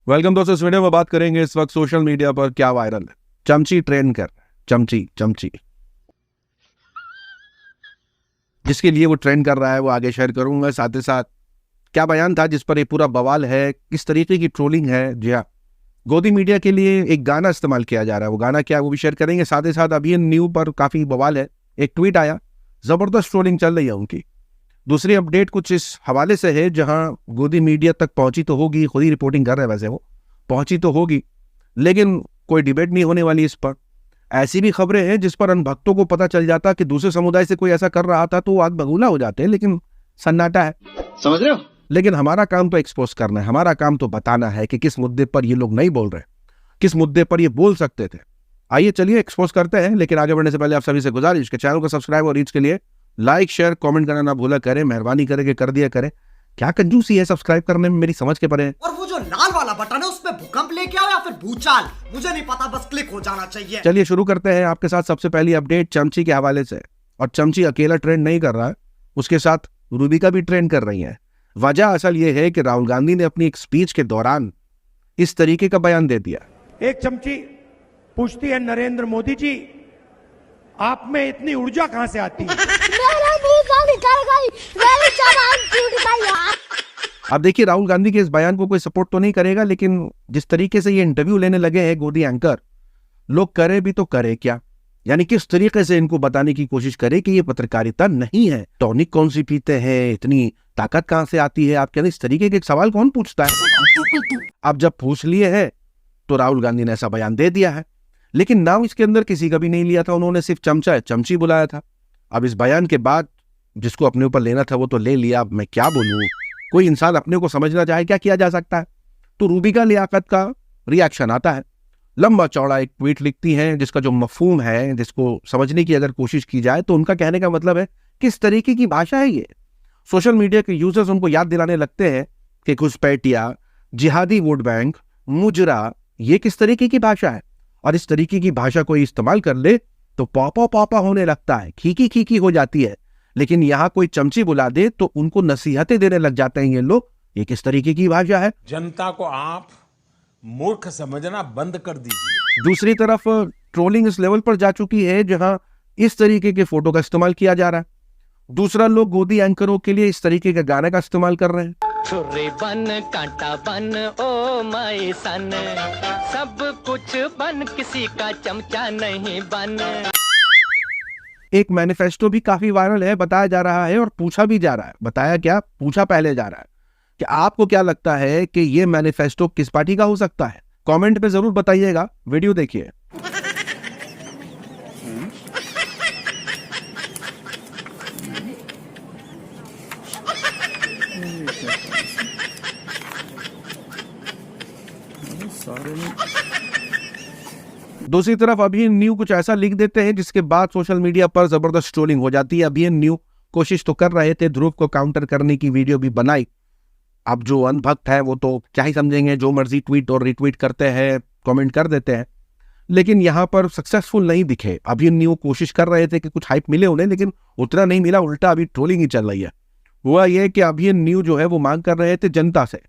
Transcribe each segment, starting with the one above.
Welcome दोस्तों। इस video में बात करेंगे इस वक्त सोशल मीडिया पर क्या वायरल है। चमची ट्रेंड कर रहा है। चमची जिसके लिए वो ट्रेंड कर रहा है वो आगे शेयर करूंगा। साथ ही साथ क्या बयान था जिस पर ये पूरा बवाल है, किस तरीके की ट्रोलिंग है। जी हाँ, गोदी मीडिया के लिए एक गाना इस्तेमाल किया जा रहा है। वो गाना क्या है वो भी शेयर करेंगे। साथ ही साथ अभी न्यू पर काफी बवाल है। एक ट्वीट आया, जबरदस्त ट्रोलिंग चल रही है उनकी। दूसरी अपडेट कुछ इस हवाले से है, जहां गोदी मीडिया तक पहुंची तो होगी, खुद ही रिपोर्टिंग कर रहे हैं, वैसे वो पहुंची तो होगी, लेकिन कोई डिबेट नहीं होने वाली इस पर। ऐसी भी खबरें हैं जिस पर अनभक्तों को पता चल जाता कि दूसरे समुदाय से कोई ऐसा कर रहा था तो वो आग बगूला हो जाते हैं, लेकिन सन्नाटा है। समझ रहे हो? लेकिन हमारा काम तो एक्सपोज करना है, हमारा काम तो बताना है कि किस मुद्दे पर ये लोग नहीं बोल रहे, किस मुद्दे पर ये बोल सकते थे। आइए चलिए एक्सपोज करते हैं। लेकिन आगे बढ़ने से पहले आप सभी से गुजारिश के चैनल को सब्सक्राइब और रीच के लिए लाइक शेयर कमेंट करना ना भूला करें। मेहरबानी करके कर दिया करें। क्या कंजूसी है सब्सक्राइब करने में, मेरी समझ के परे है। और वो जो लाल वाला बटन है उसमें भूकंप लेके आओ या फिर भूचाल, मुझे नहीं पता, बस क्लिक हो जाना चाहिए। चलिए शुरू करते हैं आपके साथ सबसे पहली अपडेट चमची के हवाले से। और चमची अकेला ट्रेंड नहीं कर रहा है, उसके साथ रूबिका भी ट्रेंड कर रही है। वजह असल ये है कि राहुल गांधी ने अपनी एक स्पीच के दौरान इस तरीके का बयान दे दिया। एक चमची पूछती है, नरेंद्र मोदी जी आप में इतनी ऊर्जा कहां से आती है? अब देखिए, राहुल गांधी के इस बयान को कोई सपोर्ट तो नहीं करेगा, लेकिन जिस तरीके से ये इंटरव्यू लेने लगे हैं गोदी एंकर, लोग करे भी तो करे क्या। यानी किस तरीके से इनको बताने की कोशिश करे कि ये पत्रकारिता नहीं है। टॉनिक कौन सी पीते हैं, इतनी ताकत कहां से आती है आप कहते, इस तरीके के सवाल कौन पूछता है। अब जब पूछ लिए है तो राहुल गांधी ने ऐसा बयान दे दिया है, लेकिन नाम इसके अंदर किसी का भी नहीं लिया था। उन्होंने सिर्फ चमची बुलाया था। अब इस बयान के बाद जिसको अपने ऊपर लेना था वो तो ले लिया। अब मैं क्या बोलूं, कोई इंसान अपने को समझना चाहे, क्या किया जा सकता है। तो रूबिका लियाकत का रिएक्शन आता है, लंबा चौड़ा एक ट्वीट लिखती हैं जिसका जो मफहूम है, जिसको समझने की अगर कोशिश की जाए तो उनका कहने का मतलब है किस तरीके की भाषा है ये। सोशल मीडिया के यूजर्स उनको याद दिलाने लगते हैं कि घुसपैठिया, जिहादी वोट बैंक, मुजरा, ये किस तरीके की भाषा है। और इस तरीके की भाषा कोई इस्तेमाल कर ले तो पापा होने लगता है, खीकी हो जाती है। लेकिन यहाँ कोई चमची बुला दे तो उनको नसीहतें देने लग जाते हैं ये लोग। ये किस तरीके की भाषा है। जनता को आप मूर्ख समझना बंद कर दीजिए। दूसरी तरफ ट्रोलिंग इस लेवल पर जा चुकी है जहां इस तरीके के फोटो का इस्तेमाल किया जा रहा है। दूसरा, लोग गोदी एंकरों के लिए इस तरीके के गाने का इस्तेमाल कर रहे हैं। छुरी बन कांटा बन ओ माई सन, सब कुछ बन किसी का चमचा नहीं बन। एक मैनिफेस्टो भी काफी वायरल है, बताया जा रहा है और पूछा भी जा रहा है। बताया क्या, पूछा पहले जा रहा है कि आपको क्या लगता है कि ये मैनिफेस्टो किस पार्टी का हो सकता है। कमेंट पे जरूर बताइएगा। वीडियो देखिए। दूसरी तरफ अभी न्यू कुछ ऐसा लिख देते हैं जिसके बाद सोशल मीडिया पर जबरदस्त ट्रोलिंग हो जाती है। अभी न्यू कोशिश तो कर रहे थे ध्रुव को काउंटर करने की, वीडियो भी बनाई। अब जो अनभक्त है वो तो क्या ही समझेंगे, जो मर्जी ट्वीट और रिट्वीट करते हैं, कमेंट कर देते हैं, लेकिन यहाँ पर सक्सेसफुल नहीं दिखे। अभी न्यू कोशिश कर रहे थे कि कुछ हाइप मिले उन्हें, लेकिन उतना नहीं मिला, उल्टा अभी ट्रोलिंग ही चल रही है। हुआ ये कि अभी न्यू जो है वो मांग कर रहे थे जनता से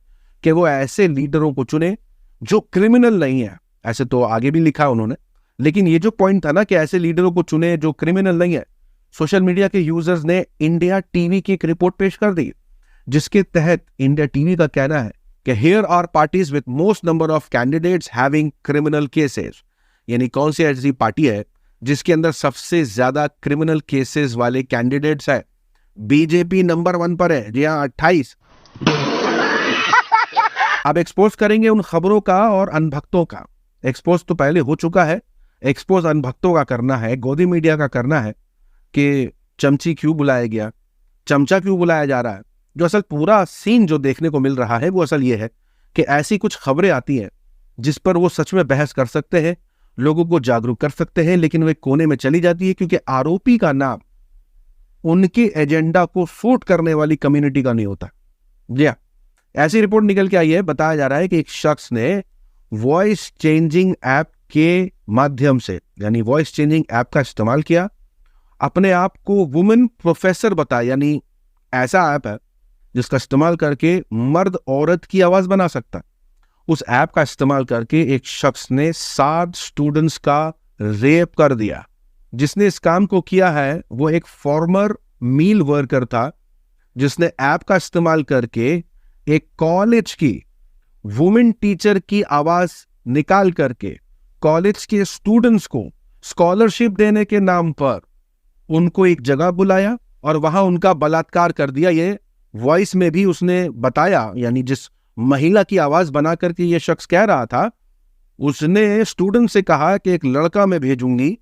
कि वो ऐसे लीडरों को चुने जो क्रिमिनल नहीं है। ऐसे तो आगे भी लिखा उन्होंने, लेकिन ये जो पॉइंट था ना कि ऐसे लीडरों को चुने जो क्रिमिनल नहीं है, सोशल मीडिया के यूजर्स ने इंडिया टीवी की एक रिपोर्ट पेश कर दी, जिसके तहत इंडिया टीवी का कहना है कि here are parties with most number of candidates having criminal cases. यानी कौन सी ऐसी पार्टी है जिसके अंदर सबसे ज्यादा क्रिमिनल केसेस वाले कैंडिडेट्स है। बीजेपी नंबर 1 पर है, जी हाँ, 28। अब एक्सपोज करेंगे उन खबरों का और अनभक्तों का। एक्सपोज तो पहले हो चुका है, एक्सपोज अनभक्तों का करना है, गोदी मीडिया का करना है कि चमची क्यों बुलाया गया, चमचा क्यों बुलाया जा रहा है। जो असल पूरा सीन जो देखने को मिल रहा है वो असल ये है कि ऐसी कुछ खबरें आती हैं जिस पर वो सच में बहस कर सकते हैं, लोगों को जागरूक कर सकते हैं, लेकिन वो एक कोने में चली जाती है क्योंकि आरोपी का नाम उनके एजेंडा को सूट करने वाली कम्युनिटी का नहीं होता। जी हाँ, ऐसी रिपोर्ट निकल के आई है। बताया जा रहा है कि एक शख्स ने वॉइस चेंजिंग ऐप के माध्यम से, यानी वॉइस चेंजिंग ऐप का इस्तेमाल किया, अपने आप को वुमेन प्रोफेसर बताया। यानी ऐसा ऐप है जिसका इस्तेमाल करके मर्द औरत की आवाज बना सकता है उस ऐप का इस्तेमाल करके एक शख्स ने 7 स्टूडेंट्स का रेप कर दिया। जिसने इस काम को किया है वो एक फॉर्मर मील वर्कर था, जिसने ऐप का इस्तेमाल करके एक कॉलेज की वुमेन टीचर की आवाज निकाल करके कॉलेज के स्टूडेंट्स को स्कॉलरशिप देने के नाम पर उनको एक जगह बुलाया और वहां उनका बलात्कार कर दिया। ये वॉइस में भी उसने बताया, यानी जिस महिला की आवाज बना करके ये शख्स कह रहा था, उसने स्टूडेंट से कहा कि एक लड़का मैं भेजूंगी,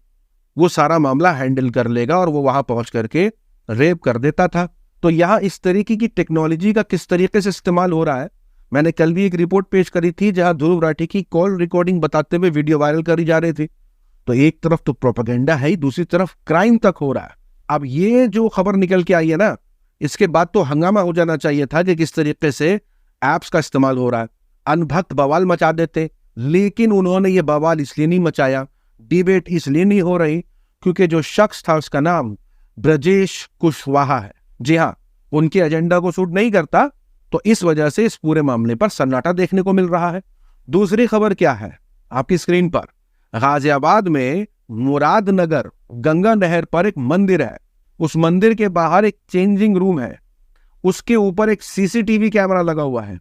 वो सारा मामला हैंडल कर लेगा, और वो वहां पहुंच करके रेप कर देता था। तो यहां इस तरीके की टेक्नोलॉजी का किस तरीके से इस्तेमाल हो रहा है। मैंने कल भी एक रिपोर्ट पेश करी थी जहां ध्रुव राठी की कॉल रिकॉर्डिंग बताते हुए वीडियो वायरल करी जा रही थी। तो एक तरफ तो प्रोपेगेंडा है ही, दूसरी तरफ क्राइम तक हो रहा है। अब ये जो खबर निकल के आई है ना, इसके बाद तो हंगामा हो जाना चाहिए था कि किस तरीके से एप्स का इस्तेमाल हो रहा है। अनभक्त बवाल मचा देते, लेकिन उन्होंने ये बवाल इसलिए नहीं मचाया, डिबेट इसलिए नहीं हो रही क्योंकि जो शख्स था उसका नाम ब्रजेश कुशवाहा है। जी हाँ, उनके एजेंडा को सूट नहीं करता, तो इस वजह से इस पूरे मामले पर सन्नाटा देखने को मिल रहा है। दूसरी खबर क्या है आपकी स्क्रीन पर, गाजियाबाद में मुरादनगर गंगा नहर पर एक मंदिर है। उस मंदिर के बाहर एक चेंजिंग रूम है, उसके ऊपर एक सीसीटीवी कैमरा लगा हुआ है।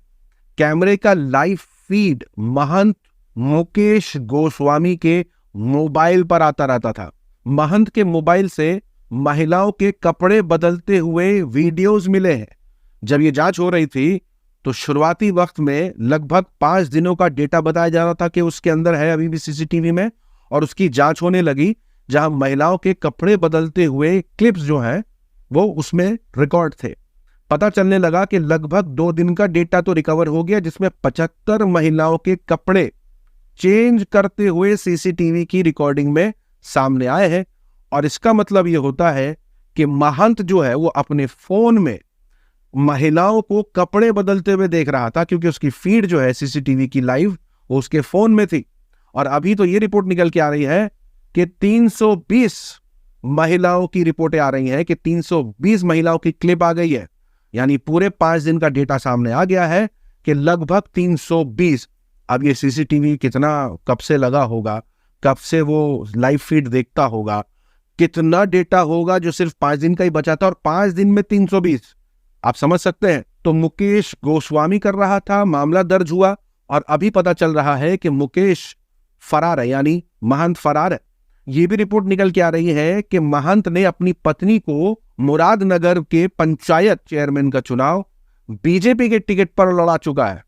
कैमरे का लाइव फीड महंत मुकेश गोस्वामी के मोबाइल पर आता रहता था। महंत के मोबाइल से महिलाओं के कपड़े बदलते हुए वीडियोस मिले हैं। जब ये जांच हो रही थी तो शुरुआती वक्त में लगभग 5 दिनों का डेटा बताया जा रहा था कि उसके अंदर है अभी भी सीसीटीवी में, और उसकी जांच होने लगी जहां महिलाओं के कपड़े बदलते हुए क्लिप्स जो हैं वो उसमें रिकॉर्ड थे। पता चलने लगा कि लगभग 2 दिन का डेटा तो रिकवर हो गया, जिसमें 75 महिलाओं के कपड़े चेंज करते हुए सीसीटीवी की रिकॉर्डिंग में सामने आए हैं। और इसका मतलब यह होता है कि महंत जो है वो अपने फोन में महिलाओं को कपड़े बदलते हुए देख रहा था, क्योंकि उसकी फीड जो है सीसीटीवी की लाइव वो उसके फोन में थी। और अभी तो ये रिपोर्ट निकल के आ रही है कि 320 महिलाओं की रिपोर्टें आ रही हैं कि 320 महिलाओं की क्लिप आ गई है। यानी पूरे 5 दिन का डेटा सामने आ गया है कि लगभग 320। अब ये सीसीटीवी कितना कब से लगा होगा, कब से वो लाइव फीड देखता होगा, कितना डेटा होगा जो सिर्फ 5 दिन का ही बचा था, और 5 दिन में 320, आप समझ सकते हैं। तो मुकेश गोस्वामी कर रहा था, मामला दर्ज हुआ, और अभी पता चल रहा है कि मुकेश फरार है, यानी महंत फरार है। ये भी रिपोर्ट निकल के आ रही है कि महंत ने अपनी पत्नी को मुरादनगर के पंचायत चेयरमैन का चुनाव बीजेपी के टिकट पर लड़ा चुका है।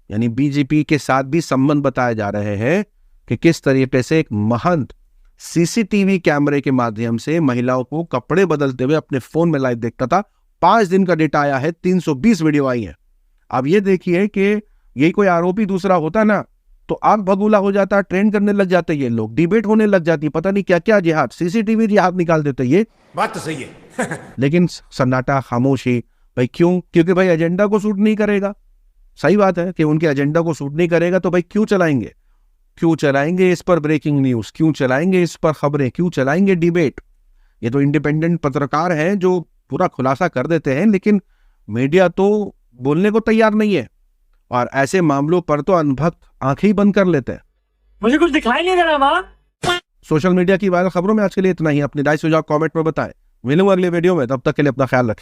यानी बीजेपी के साथ भी संबंध बताए जा रहे हैं कि किस तरीके से एक महंत सीसीटीवी कैमरे के माध्यम से महिलाओं को कपड़े बदलते हुए अपने फोन में लाइव देखता था। 5 दिन का डेटा आया है, 320 वीडियो आई है। अब ये देखिए कि यही कोई आरोपी दूसरा होता ना तो आग भगूला हो जाता, ट्रेंड करने लग जाते ये लोग, डिबेट होने लग जाती, पता नहीं क्या क्या जिहाद, सीसीटीवी जिहाद निकाल देते ये। बात तो सही है। लेकिन सन्नाटा, खामोशी, भाई क्यों? क्योंकि भाई एजेंडा को सूट नहीं करेगा। सही बात है कि उनके एजेंडा को सूट नहीं करेगा, तो भाई क्यों चलाएंगे? क्यों चलाएंगे इस पर ब्रेकिंग न्यूज, क्यों चलाएंगे इस पर खबरें, क्यों चलाएंगे डिबेट? ये तो इंडिपेंडेंट पत्रकार हैं जो पूरा खुलासा कर देते हैं, लेकिन मीडिया तो बोलने को तैयार नहीं है, और ऐसे मामलों पर तो अनभक्त आंखें ही बंद कर लेते हैं। मुझे कुछ दिखाई नहीं दे रहा माँ। सोशल मीडिया की वायरल खबरों में आज के लिए इतना ही। अपनी राय सुझाव कमेंट में बताएं। मिलूंगा अगले वीडियो में, तब तक के लिए अपना ख्याल रखें।